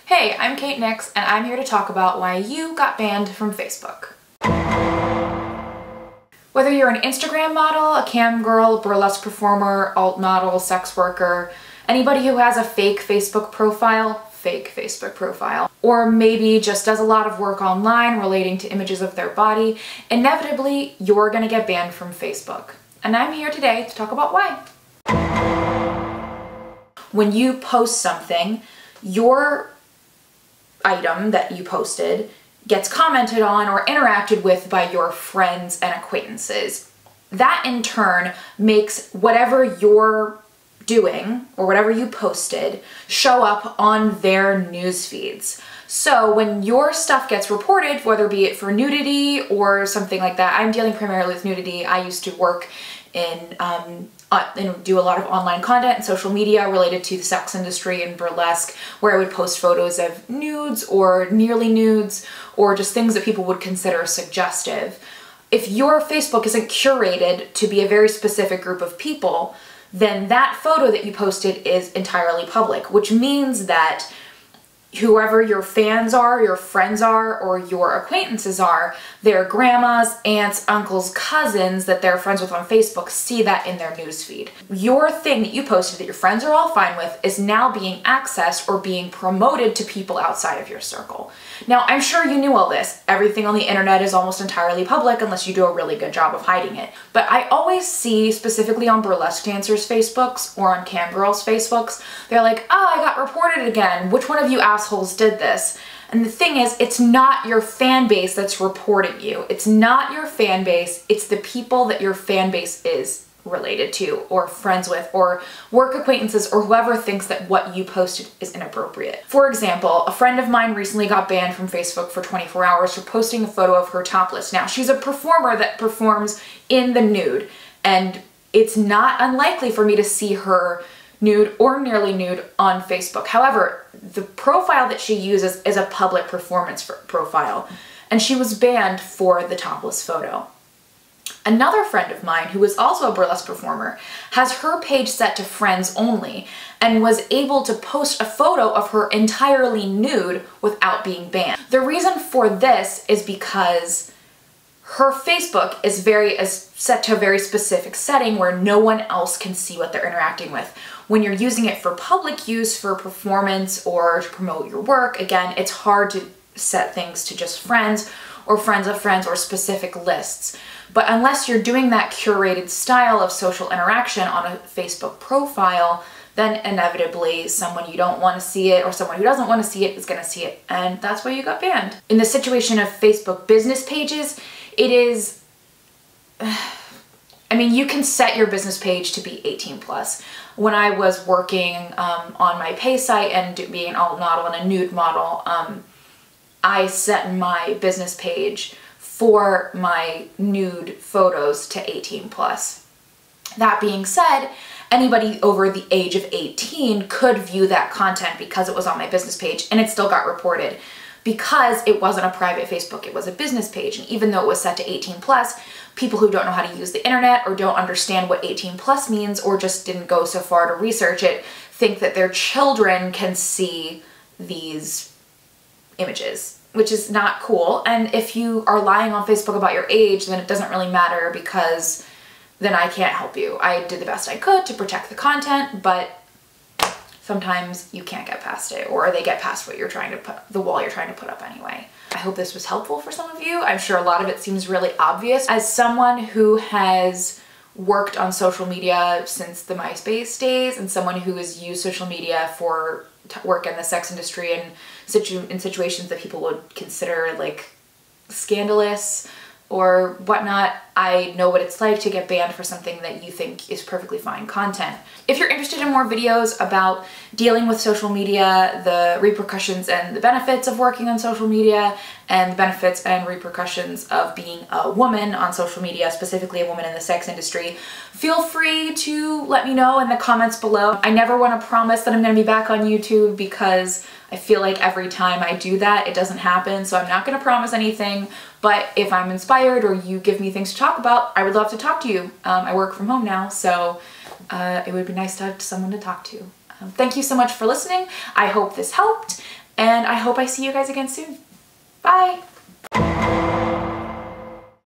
Hey, I'm Kate Nix, and I'm here to talk about why you got banned from Facebook. Whether you're an Instagram model, a cam girl, burlesque performer, alt model, sex worker, anybody who has a fake Facebook profile, or maybe just does a lot of work online relating to images of their body, inevitably you're gonna get banned from Facebook. And I'm here today to talk about why. When you post something, your item that you posted gets commented on or interacted with by your friends and acquaintances. That in turn makes whatever you're doing or whatever you posted show up on their news feeds. So when your stuff gets reported, whether be it for nudity or something like that, I'm dealing primarily with nudity. I used to work in and do a lot of online content and social media related to the sex industry and burlesque, where I would post photos of nudes or nearly nudes or just things that people would consider suggestive. If your Facebook isn't curated to be a very specific group of people, then that photo that you posted is entirely public, which means that whoever your fans are, your friends are, or your acquaintances are, their grandmas, aunts, uncles, cousins that they're friends with on Facebook see that in their newsfeed. Your thing that you posted that your friends are all fine with is now being accessed or being promoted to people outside of your circle. Now, I'm sure you knew all this. Everything on the internet is almost entirely public unless you do a really good job of hiding it. But I always see, specifically on burlesque dancers' Facebooks or on cam girls' Facebooks, they're like, oh, I got reported again. Which one of you assholes did this? And the thing is, it's not your fan base that's reporting you. It's not your fan base. It's the people that your fan base is related to or friends with or work acquaintances or whoever thinks that what you posted is inappropriate. For example, a friend of mine recently got banned from Facebook for 24 hours for posting a photo of her topless. Now, she's a performer that performs in the nude, and it's not unlikely for me to see her nude or nearly nude on Facebook. However, the profile that she uses is a public performance profile, and she was banned for the topless photo. Another friend of mine, who is also a burlesque performer, has her page set to friends only and was able to post a photo of her entirely nude without being banned. The reason for this is because her Facebook is set to a very specific setting where no one else can see what they're interacting with. When you're using it for public use, for performance, or to promote your work, again, it's hard to set things to just friends or friends of friends or specific lists. But unless you're doing that curated style of social interaction on a Facebook profile, then inevitably someone you don't want to see it or someone who doesn't want to see it is going to see it. And that's why you got banned. In the situation of Facebook business pages, it is, I mean, you can set your business page to be 18 plus. When I was working on my pay site and being an alt model and a nude model, I set my business page for my nude photos to 18 plus. That being said, anybody over the age of 18 could view that content because it was on my business page, and it still got reported because it wasn't a private Facebook, it was a business page. And even though it was set to 18 plus, people who don't know how to use the internet or don't understand what 18 plus means or just didn't go so far to research it think that their children can see these images, which is not cool. And if you are lying on Facebook about your age, then it doesn't really matter because then I can't help you. I did the best I could to protect the content, but sometimes you can't get past it, or they get past what you're trying to the wall you're trying to put up anyway. I hope this was helpful for some of you. I'm sure a lot of it seems really obvious. As someone who has worked on social media since the MySpace days and someone who has used social media for work in the sex industry and in situations that people would consider like scandalous or whatnot, I know what it's like to get banned for something that you think is perfectly fine content. If you're interested in more videos about dealing with social media, the repercussions and the benefits of working on social media, and the benefits and repercussions of being a woman on social media, specifically a woman in the sex industry, feel free to let me know in the comments below. I never want to promise that I'm going to be back on YouTube because I feel like every time I do that, it doesn't happen, so I'm not going to promise anything, but if I'm inspired or you give me things to talk about, I would love to talk to you. I work from home now, so it would be nice to have someone to talk to. Thank you so much for listening. I hope this helped, And I hope I see you guys again soon. Bye!